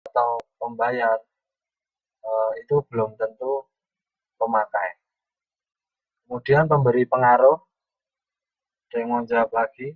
atau pembayar itu belum tentu pemakai. Kemudian pemberi pengaruh, ada yang mau jawab lagi?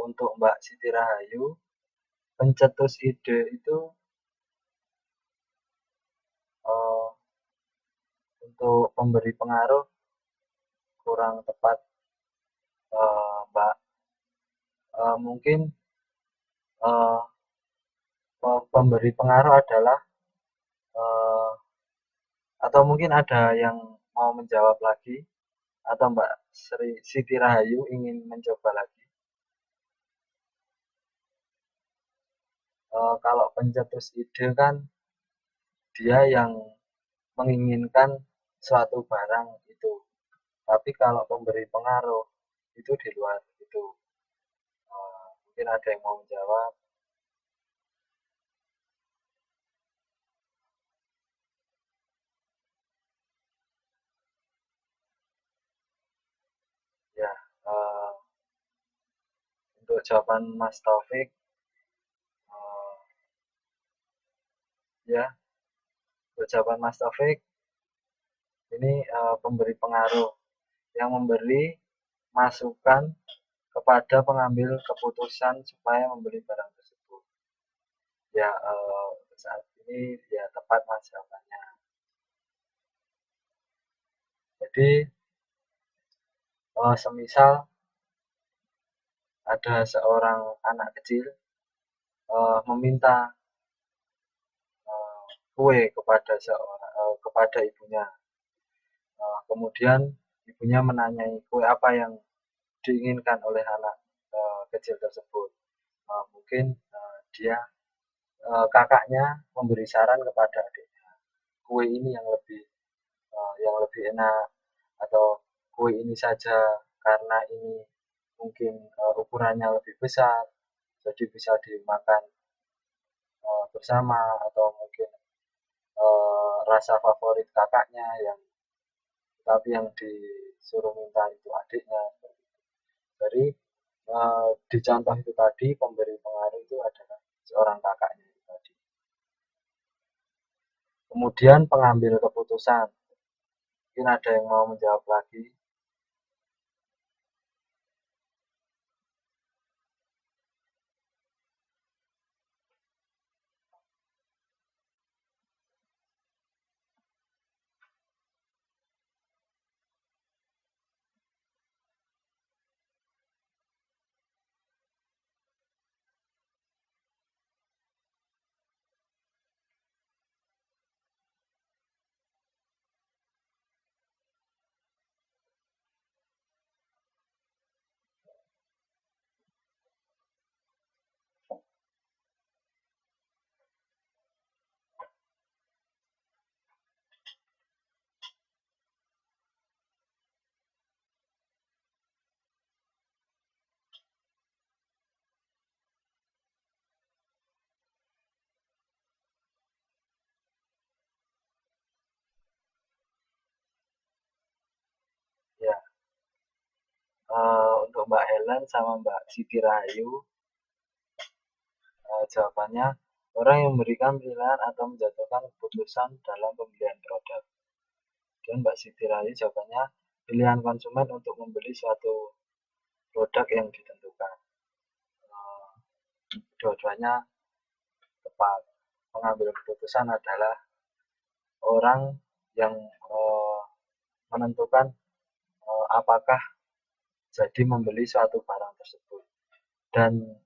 Untuk Mbak Siti Rahayu, pencetus ide itu untuk pemberi pengaruh kurang tepat, Mbak. Mungkin pemberi pengaruh adalah eh, atau mungkin ada yang mau menjawab lagi, atau Mbak Siti Rahayu ingin mencoba lagi. Kalau pencetus ide kan dia yang menginginkan suatu barang itu. Tapi kalau pemberi pengaruh itu di luar itu. Mungkin ada yang mau menjawab. Ya, eh, untuk jawaban Mas Taufik, eh, ya, untuk jawaban Mas Taufik, ini pemberi pengaruh yang memberi masukan kepada pengambil keputusan supaya membeli barang tersebut. Ya, saat ini ya tepat Mas jawabannya. Jadi, semisal ada seorang anak kecil meminta kue kepada ibunya. Kemudian ibunya menanyai kue apa yang diinginkan oleh anak kecil tersebut. Mungkin dia kakaknya memberi saran kepada adiknya, kue ini yang lebih enak, atau kue ini saja karena ini mungkin ukurannya lebih besar, jadi bisa dimakan bersama, atau mungkin rasa favorit kakaknya yang tapi yang disuruh minta itu adiknya. Jadi di contoh itu tadi pemberi pengaruh itu adalah seorang kakaknya itu tadi. Kemudian pengambil keputusan, mungkin ada yang mau menjawab lagi. Ya, untuk Mbak Helen sama Mbak Siti Rahayu, jawabannya orang yang memberikan pilihan atau menjatuhkan keputusan dalam pembelian produk. Dan Mbak Siti Rahayu jawabannya pilihan konsumen untuk membeli suatu produk yang ditentukan. Dua-duanya tepat. Pengambil keputusan adalah orang yang menentukan apakah jadi membeli suatu barang tersebut, dan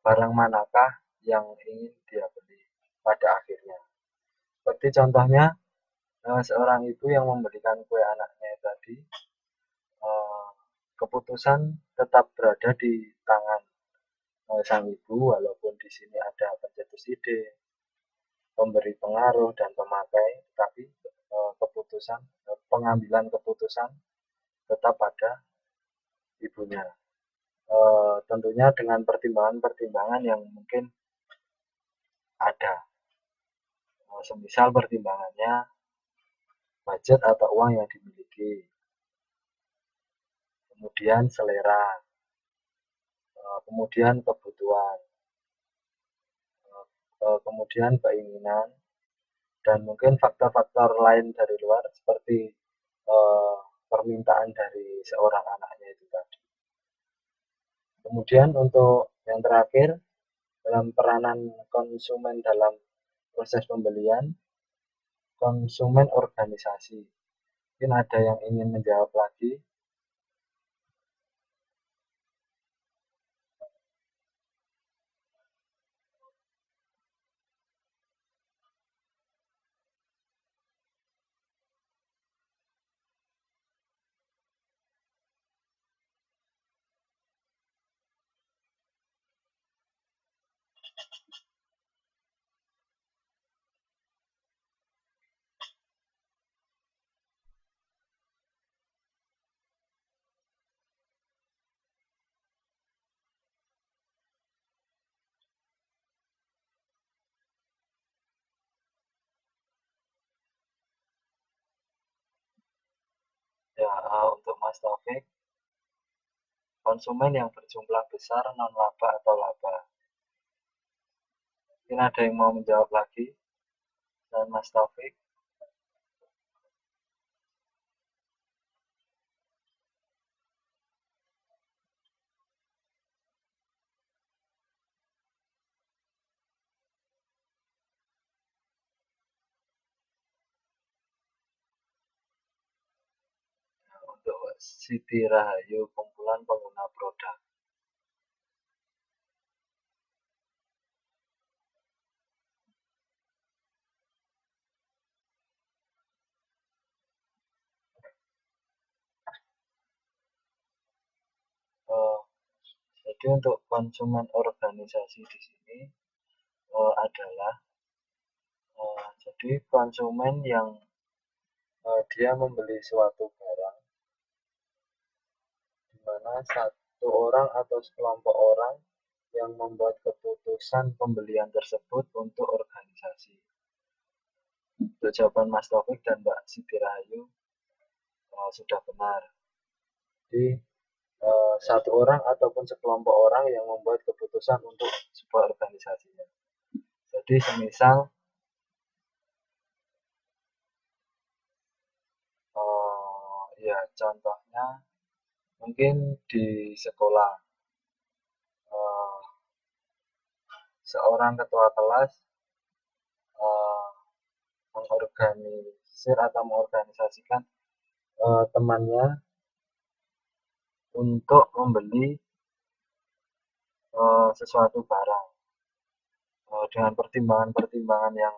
barang manakah yang ingin dia beli pada akhirnya. Seperti contohnya seorang ibu yang membelikan kue anaknya tadi, keputusan tetap berada di tangan sang ibu, walaupun di sini ada pencetus ide, pemberi pengaruh dan pemakai, tetapi pengambilan keputusan tetap pada ibunya. Tentunya dengan pertimbangan-pertimbangan yang mungkin ada. Semisal pertimbangannya budget atau uang yang dimiliki, kemudian selera, kemudian kebutuhan, kemudian keinginan, dan mungkin faktor-faktor lain dari luar seperti permintaan dari seorang anaknya itu tadi. Kemudian untuk yang terakhir, dalam peranan konsumen dalam proses pembelian, konsumen organisasi. Mungkin ada yang ingin menjawab lagi. Ya, untuk Mas Taufik, konsumen yang berjumlah besar non-laba atau laba. Mungkin ada yang mau menjawab lagi, dan Mas Taufik. Untuk Siti Rahayu, kumpulan pengguna produk. Jadi untuk konsumen organisasi di sini adalah jadi konsumen yang dia membeli suatu barang di mana satu orang atau sekelompok orang yang membuat keputusan pembelian tersebut untuk organisasi. Untuk jawaban Mas Taufik dan Mbak Siti Rahayu sudah benar. Jadi satu orang ataupun sekelompok orang yang membuat keputusan untuk sebuah organisasinya. Jadi semisal ya contohnya mungkin di sekolah seorang ketua kelas mengorganisir atau mengorganisasikan temannya untuk membeli sesuatu barang dengan pertimbangan-pertimbangan yang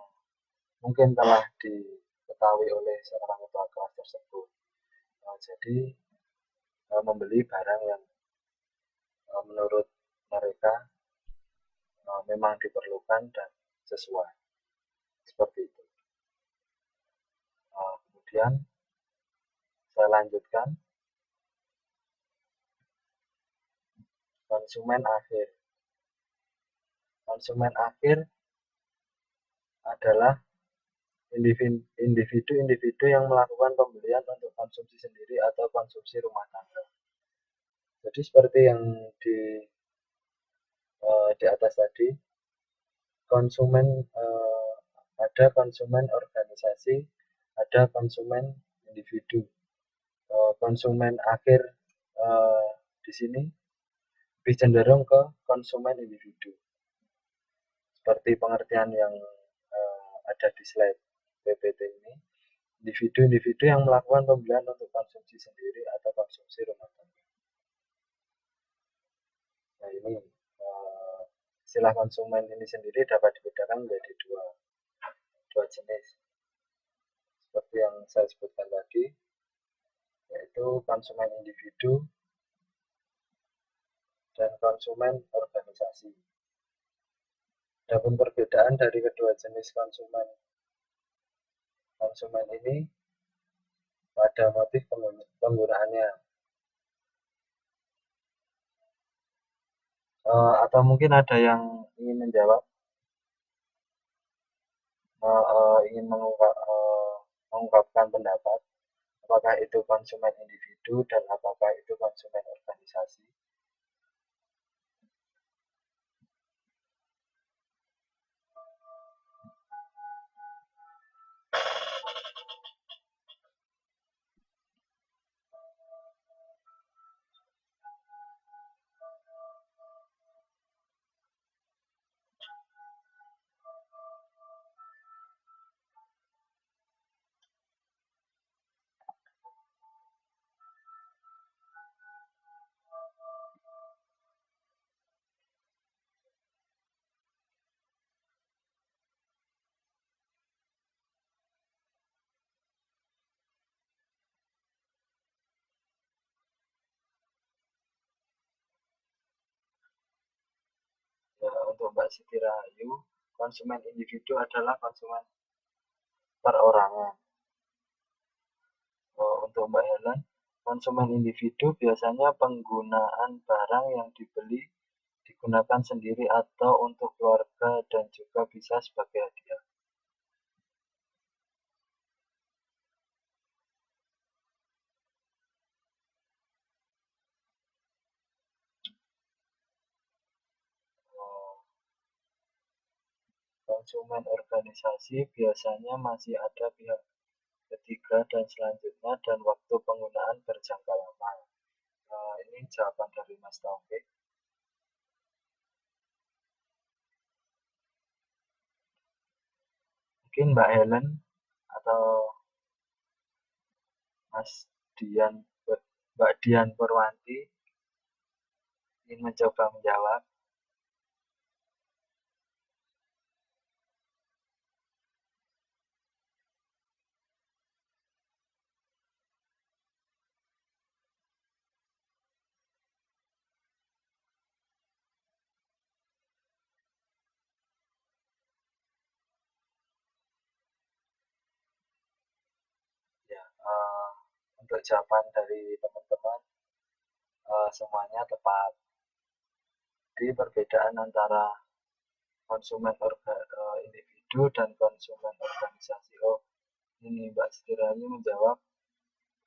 mungkin telah diketahui oleh seorang ketua kelas tersebut. Jadi membeli barang yang menurut mereka memang diperlukan dan sesuai, seperti itu. Kemudian saya lanjutkan, konsumen akhir. Konsumen akhir adalah individu-individu yang melakukan pembelian untuk konsumsi sendiri atau konsumsi rumah tangga. Jadi seperti yang di atas tadi, konsumen ada konsumen organisasi, ada konsumen individu. Konsumen akhir di sini lebih cenderung ke konsumen individu. Seperti pengertian yang ada di slide PPT ini, individu-individu yang melakukan pembelian untuk konsumsi sendiri atau konsumsi rumah tangga. Nah ini istilah konsumen ini sendiri dapat dibedakan menjadi dua jenis. Seperti yang saya sebutkan tadi, yaitu konsumen individu dan konsumen organisasi. Adapun perbedaan dari kedua jenis konsumen ini pada motif penggunaannya. Atau mungkin ada yang ingin menjawab, ingin mengungkapkan pendapat, apakah itu konsumen individu dan apakah itu konsumen organisasi. Ya, untuk Mbak Siti Rahayu, konsumen individu adalah konsumen perorangan. Untuk Mbak Helen, konsumen individu biasanya penggunaan barang yang dibeli digunakan sendiri atau untuk keluarga dan juga bisa sebagai hadiah. Konsumen organisasi biasanya masih ada pihak ketiga dan selanjutnya dan waktu penggunaan berjangka lama. Ini jawaban dari Mas Taufik. Mungkin Mbak Helen atau Mas Dian, Mbak Dian Purwanti ingin mencoba menjawab. Ya, untuk jawaban dari teman-teman semuanya tepat. Jadi perbedaan antara konsumen individu dan konsumen organisasi. Oh, ini Mbak Stirani menjawab,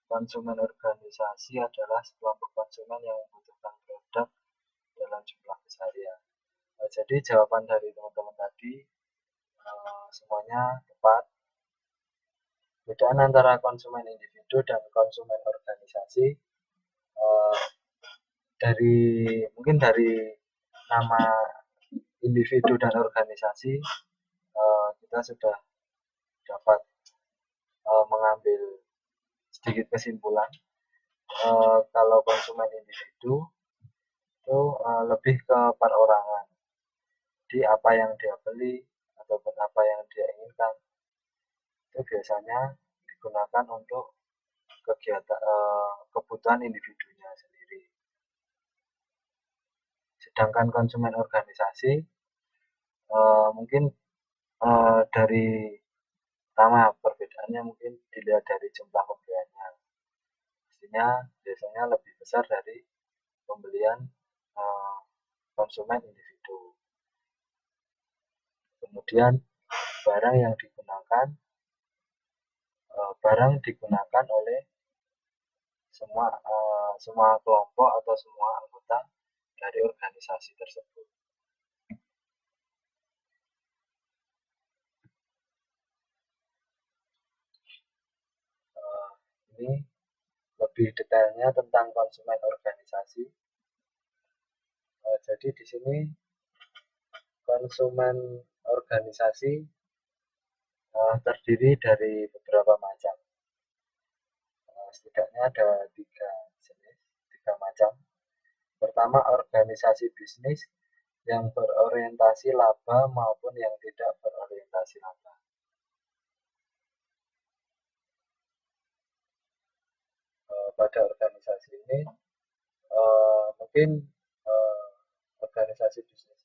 konsumen organisasi adalah sekelompok konsumen yang membutuhkan produk dalam jumlah besar ya. Jadi jawaban dari teman-teman tadi semuanya tepat. Perbedaan antara konsumen individu dan konsumen organisasi mungkin dari nama individu dan organisasi kita sudah dapat mengambil sedikit kesimpulan kalau konsumen individu itu lebih ke perorangan. Jadi apa yang dia beli ataupun apa yang dia inginkan itu biasanya digunakan untuk kegiatan kebutuhan individunya sendiri. Sedangkan konsumen organisasi mungkin dari pertama perbedaannya mungkin dilihat dari jumlah pembeliannya. Pastinya biasanya lebih besar dari pembelian konsumen individu. Kemudian barang yang digunakan oleh semua kelompok atau semua anggota dari organisasi tersebut. Ini lebih detailnya tentang konsumen organisasi. Jadi di sini konsumen organisasi terdiri dari beberapa macam. Setidaknya ada tiga macam. Pertama, organisasi bisnis yang berorientasi laba maupun yang tidak berorientasi laba. Pada organisasi ini mungkin organisasi bisnis.